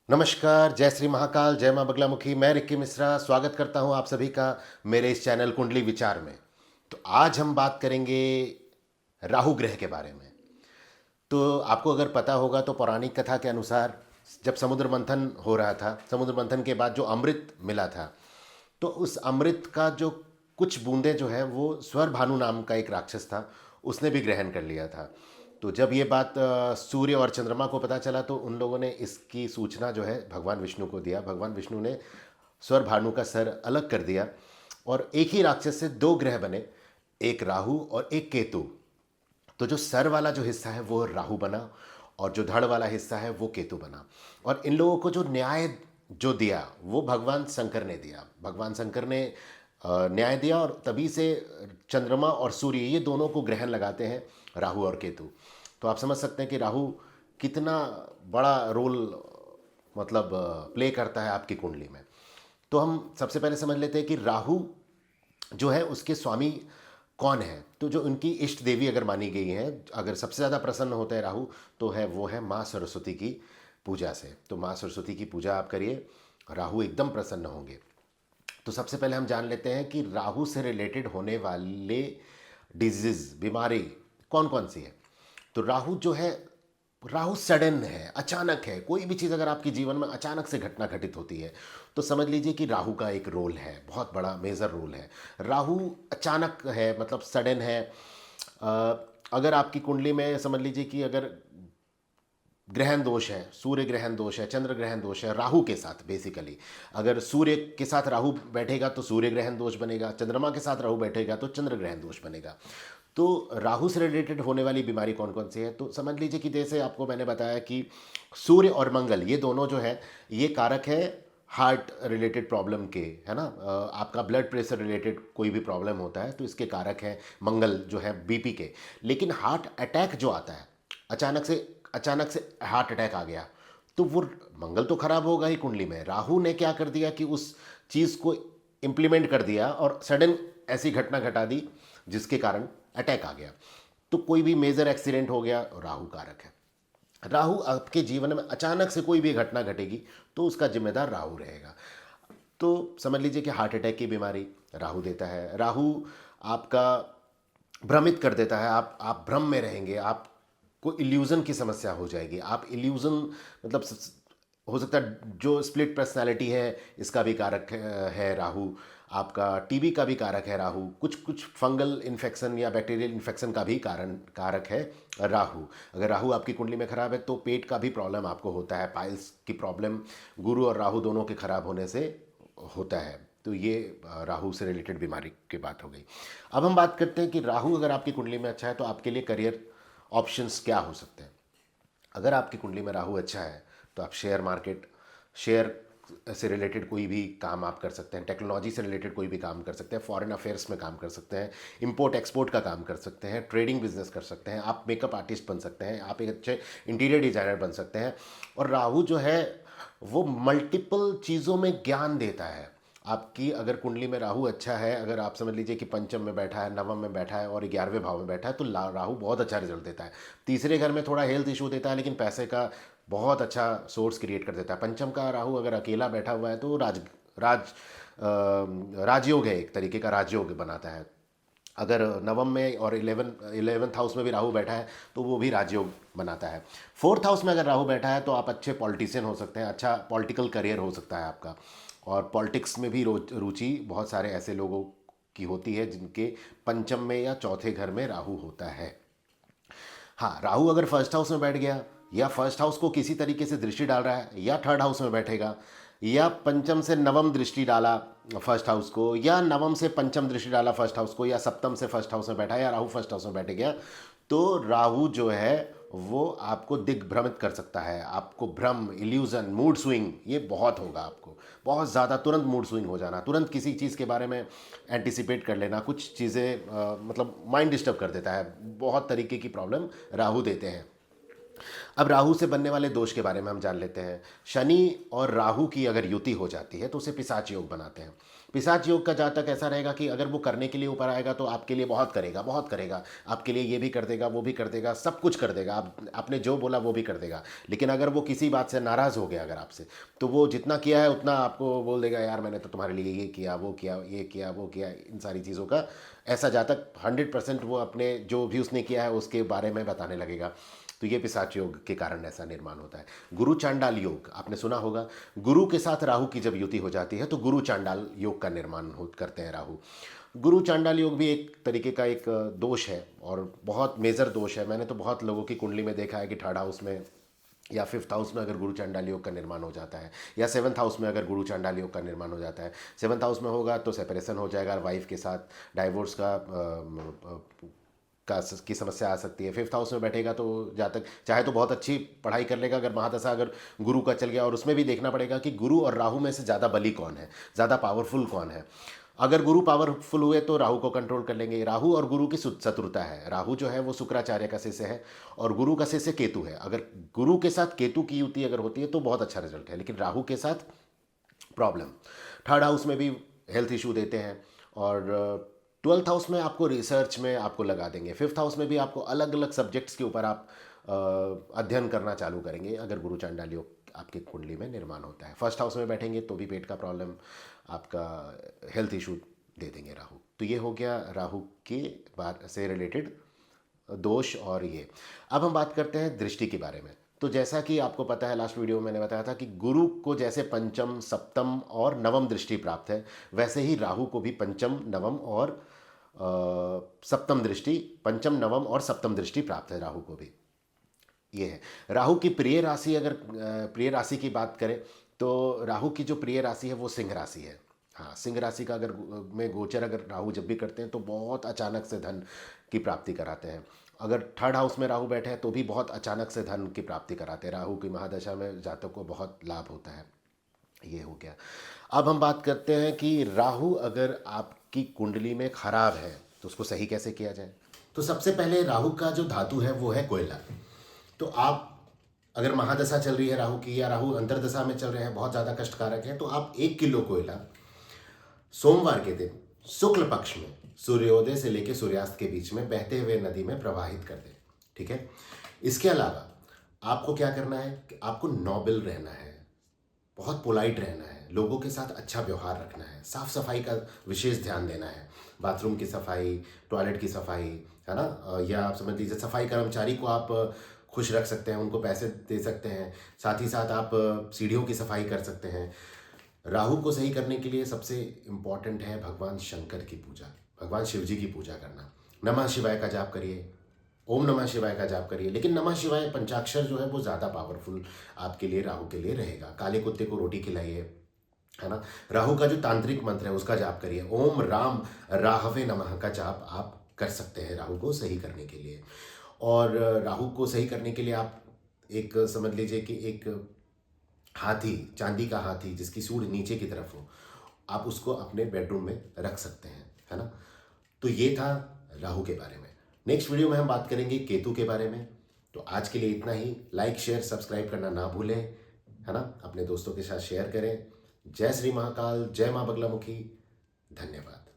नमस्कार, जय श्री महाकाल, जय माँ बगलामुखी। मैं रिक्की मिश्रा स्वागत करता हूँ आप सभी का मेरे इस चैनल कुंडली विचार में। तो आज हम बात करेंगे राहु ग्रह के बारे में। तो आपको अगर पता होगा तो पौराणिक कथा के अनुसार जब समुद्र मंथन हो रहा था, समुद्र मंथन के बाद जो अमृत मिला था, तो उस अमृत का जो कुछ बूंदें जो है वो स्वर भानु नाम का एक राक्षस था, उसने भी ग्रहण कर लिया था। तो जब ये बात सूर्य और चंद्रमा को पता चला तो उन लोगों ने इसकी सूचना जो है भगवान विष्णु को दिया। भगवान विष्णु ने स्वर भानु का सर अलग कर दिया और एक ही राक्षस से दो ग्रह बने, एक राहु और एक केतु। तो जो सर वाला जो हिस्सा है वो राहु बना और जो धड़ वाला हिस्सा है वो केतु बना। और इन लोगों को जो न्याय जो दिया वो भगवान शंकर ने दिया। भगवान शंकर ने न्याय दिया और तभी से चंद्रमा और सूर्य ये दोनों को ग्रहण लगाते हैं, राहु और केतु। तो आप समझ सकते हैं कि राहु कितना बड़ा रोल मतलब प्ले करता है आपकी कुंडली में। तो हम सबसे पहले समझ लेते हैं कि राहु जो है उसके स्वामी कौन है। तो जो उनकी इष्ट देवी अगर मानी गई हैं, अगर सबसे ज़्यादा प्रसन्न होता है राहु तो है वो है माँ सरस्वती की पूजा से। तो माँ सरस्वती की पूजा आप करिए, राहु एकदम प्रसन्न होंगे। तो सबसे पहले हम जान लेते हैं कि राहु से रिलेटेड होने वाले डिजीज बीमारी कौन कौन सी है। तो राहु जो है, राहु सडन है, अचानक है। कोई भी चीज़ अगर आपके जीवन में अचानक से घटना घटित होती है तो समझ लीजिए कि राहु का एक रोल है, बहुत बड़ा मेजर रोल है। राहु अचानक है मतलब सडन है। अगर आपकी कुंडली में समझ लीजिए कि अगर ग्रहण दोष है, सूर्य ग्रहण दोष है, चंद्र ग्रहण दोष है राहु के साथ, बेसिकली अगर सूर्य के साथ राहु बैठेगा तो सूर्य ग्रहण दोष बनेगा, चंद्रमा के साथ राहु बैठेगा तो चंद्र ग्रहण दोष बनेगा। तो राहु से रिलेटेड होने वाली बीमारी कौन कौन सी है, तो समझ लीजिए कि जैसे आपको मैंने बताया कि सूर्य और मंगल ये दोनों जो है ये कारक है हार्ट रिलेटेड प्रॉब्लम के, है ना। आपका ब्लड प्रेशर रिलेटेड कोई भी प्रॉब्लम होता है तो इसके कारक है मंगल जो है बीपी के। लेकिन हार्ट अटैक जो आता है अचानक से हार्ट अटैक आ गया तो वो मंगल तो खराब होगा ही कुंडली में। राहु ने क्या कर दिया कि उस चीज़ को इम्प्लीमेंट कर दिया और सडन ऐसी घटना घटा दी जिसके कारण अटैक आ गया। तो कोई भी मेजर एक्सीडेंट हो गया, राहु कारक है। राहु आपके जीवन में अचानक से कोई भी घटना घटेगी तो उसका जिम्मेदार राहु रहेगा। तो समझ लीजिए कि हार्ट अटैक की बीमारी राहु देता है। राहु आपका भ्रमित कर देता है, आप भ्रम में रहेंगे, आपको इल्यूज़न की समस्या हो जाएगी। आप इल्यूज़न मतलब हो सकता है जो स्प्लिट पर्सनालिटी है इसका भी कारक है राहु। आपका टीबी का भी कारक है राहु। कुछ कुछ फंगल इन्फेक्शन या बैक्टीरियल इन्फेक्शन का भी कारक है राहु। अगर राहु आपकी कुंडली में खराब है तो पेट का भी प्रॉब्लम आपको होता है, पाइल्स की प्रॉब्लम गुरु और राहु दोनों के खराब होने से होता है। तो ये राहु से रिलेटेड बीमारी की बात हो गई। अब हम बात करते हैं कि राहु अगर आपकी कुंडली में अच्छा है तो आपके लिए करियर ऑप्शंस क्या हो सकते हैं। अगर आपकी कुंडली में राहु अच्छा है तो आप शेयर मार्केट, शेयर से रिलेटेड कोई भी काम आप कर सकते हैं, टेक्नोलॉजी से रिलेटेड कोई भी काम कर सकते हैं, फॉरेन अफेयर्स में काम कर सकते हैं, इंपोर्ट एक्सपोर्ट का काम कर सकते हैं, ट्रेडिंग बिजनेस कर सकते हैं, आप मेकअप आर्टिस्ट बन सकते हैं, आप एक अच्छे इंटीरियर डिज़ाइनर बन सकते हैं। और राहु जो है वो मल्टीपल चीज़ों में ज्ञान देता है। आपकी अगर कुंडली में राहु अच्छा है, अगर आप समझ लीजिए कि पंचम में बैठा है, नवम में बैठा है और 11वें भाव में बैठा है तो राहु बहुत अच्छा रिजल्ट देता है। तीसरे घर में थोड़ा हेल्थ इशू देता है लेकिन पैसे का बहुत अच्छा सोर्स क्रिएट कर देता है। पंचम का राहु अगर अकेला बैठा हुआ है तो राज राजयोग है, एक तरीके का राजयोग बनाता है। अगर नवम में और इलेवेंथ हाउस में भी राहु बैठा है तो वो भी राजयोग बनाता है। फोर्थ हाउस में अगर राहु बैठा है तो आप अच्छे पॉलिटिशियन हो सकते हैं, अच्छा पॉलिटिकल करियर हो सकता है आपका। और पॉलिटिक्स में भी रुचि बहुत सारे ऐसे लोगों की होती है जिनके पंचम में या चौथे घर में राहु होता है। हाँ, राहु अगर फर्स्ट हाउस में बैठ गया या फर्स्ट हाउस को किसी तरीके से दृष्टि डाल रहा है या थर्ड हाउस में बैठेगा या पंचम से नवम दृष्टि डाला फर्स्ट हाउस को या नवम से पंचम दृष्टि डाला फर्स्ट हाउस को या सप्तम से फर्स्ट हाउस में बैठा या राहु फर्स्ट हाउस में बैठ गया तो राहु जो है वो आपको दिग्भ्रमित कर सकता है। आपको भ्रम, इल्यूजन, मूड स्विंग ये बहुत होगा। आपको बहुत ज़्यादा तुरंत मूड स्विंग हो जाना, तुरंत किसी चीज़ के बारे में एंटिसिपेट कर लेना, कुछ चीज़ें मतलब माइंड डिस्टर्ब कर देता है। बहुत तरीके की प्रॉब्लम राहु देते हैं। अब राहु से बनने वाले दोष के बारे में हम जान लेते हैं। शनि और राहु की अगर युति हो जाती है तो उसे पिशाच योग बनाते हैं। पिशाच योग का जातक ऐसा रहेगा कि अगर वो करने के लिए ऊपर आएगा तो आपके लिए बहुत करेगा, बहुत करेगा, आपके लिए ये भी कर देगा, वो भी कर देगा, सब कुछ कर देगा, आप आपने जो बोला वो भी कर देगा। लेकिन अगर वो किसी बात से नाराज़ हो गया अगर आपसे, तो वो जितना किया है उतना आपको बोल देगा, यार मैंने तो तुम्हारे लिए ये किया, वो किया, ये किया, वो किया, इन सारी चीज़ों का। ऐसा जातक 100% वो अपने जो भी उसने किया है उसके बारे में बताने लगेगा। तो ये पिशाच योग के कारण ऐसा निर्माण होता है। गुरु चांडाल योग आपने सुना होगा। गुरु के साथ राहु की जब युति हो जाती है तो गुरु चांडाल योग का निर्माण करते हैं राहु। गुरु चांडाल योग भी एक तरीके का एक दोष है और बहुत मेजर दोष है। मैंने तो बहुत लोगों की कुंडली में देखा है कि थर्ड हाउस में या फिफ्थ हाउस में अगर गुरु चांडाल योग का निर्माण हो जाता है, या सेवन्थ हाउस में अगर गुरु चांडाल योग का निर्माण हो जाता है। सेवन्थ हाउस में होगा तो सेपरेशन हो जाएगा वाइफ के साथ, डाइवोर्स की समस्या आ सकती है। फिफ्थ हाउस में बैठेगा तो जातक चाहे तो बहुत अच्छी पढ़ाई कर लेगा, अगर महादशा अगर गुरु का चल गया, और उसमें भी देखना पड़ेगा कि गुरु और राहु में से ज़्यादा बली कौन है, ज़्यादा पावरफुल कौन है। अगर गुरु पावरफुल हुए तो राहु को कंट्रोल कर लेंगे। राहु और गुरु की शत्रुता है। राहु जो है वो शुक्राचार्य का शिष्य है और गुरु का शिष्य केतु है। अगर गुरु के साथ केतु की युति अगर होती है तो बहुत अच्छा रिजल्ट है, लेकिन राहु के साथ प्रॉब्लम। थर्ड हाउस में भी हेल्थ इशू देते हैं, और ट्वेल्थ हाउस में आपको रिसर्च में आपको लगा देंगे। फिफ्थ हाउस में भी आपको अलग अलग सब्जेक्ट्स के ऊपर आप अध्ययन करना चालू करेंगे अगर गुरु चांडाल योग आपकी कुंडली में निर्माण होता है। फर्स्ट हाउस में बैठेंगे तो भी पेट का प्रॉब्लम, आपका हेल्थ इशू दे देंगे राहु। तो ये हो गया राहु के बात से रिलेटेड दोष। और ये अब हम बात करते हैं दृष्टि के बारे में। तो जैसा कि आपको पता है, लास्ट वीडियो में मैंने बताया था कि गुरु को जैसे पंचम, सप्तम और नवम दृष्टि प्राप्त है, वैसे ही राहु को भी पंचम, नवम और सप्तम दृष्टि, पंचम, नवम और सप्तम दृष्टि प्राप्त है राहु को भी। ये है राहु की प्रिय राशि। अगर प्रिय राशि की बात करें तो राहु की जो प्रिय राशि है वो सिंह राशि है। हाँ, सिंह राशि का अगर में गोचर अगर राहु जब भी करते हैं तो बहुत अचानक से धन की प्राप्ति कराते हैं। अगर थर्ड हाउस में राहु बैठे हैं तो भी बहुत अचानक से धन की प्राप्ति कराते हैं। राहु की महादशा में जातक को बहुत लाभ होता है। ये हो गया। अब हम बात करते हैं कि राहु अगर आपकी कुंडली में खराब है तो उसको सही कैसे किया जाए। तो सबसे पहले राहु का जो धातु है वो है कोयला। तो आप अगर महादशा चल रही है राहु की, या राहु अंतरदशा में चल रहे हैं, बहुत ज़्यादा कष्टकारक है, तो आप 1 किलो कोयला सोमवार के दिन शुक्ल पक्ष में सूर्योदय से लेकर सूर्यास्त के बीच में बहते हुए नदी में प्रवाहित कर दें। ठीक है। इसके अलावा आपको क्या करना है कि आपको नोबल रहना है, बहुत पोलाइट रहना है, लोगों के साथ अच्छा व्यवहार रखना है, साफ सफाई का विशेष ध्यान देना है। बाथरूम की सफाई, टॉयलेट की सफाई, है ना, या आप समझ लीजिए सफाई कर्मचारी को आप खुश रख सकते हैं, उनको पैसे दे सकते हैं। साथ ही साथ आप सीढ़ियों की सफाई कर सकते हैं। राहु को सही करने के लिए सबसे इम्पॉर्टेंट है भगवान शंकर की पूजा, भगवान शिव जी की पूजा करना। नमः शिवाय का जाप करिए, ओम नमः शिवाय का जाप करिए, लेकिन नमः शिवाय पंचाक्षर जो है वो ज़्यादा पावरफुल आपके लिए, राहु के लिए रहेगा। काले कुत्ते को रोटी खिलाइए, है ना। राहु का जो तांत्रिक मंत्र है उसका जाप करिए। ओम राम राहवे नमः का जाप आप कर सकते हैं राहु को सही करने के लिए। और राहु को सही करने के लिए आप एक समझ लीजिए कि एक हाथी, चांदी का हाथी जिसकी सूंड नीचे की तरफ हो, आप उसको अपने बेडरूम में रख सकते हैं, है ना। तो ये था राहु के बारे में। नेक्स्ट वीडियो में हम बात करेंगे केतु के बारे में। तो आज के लिए इतना ही। लाइक, शेयर, सब्सक्राइब करना ना भूलें, है ना। अपने दोस्तों के साथ शेयर करें। जय श्री महाकाल, जय माँ बगलामुखी। धन्यवाद।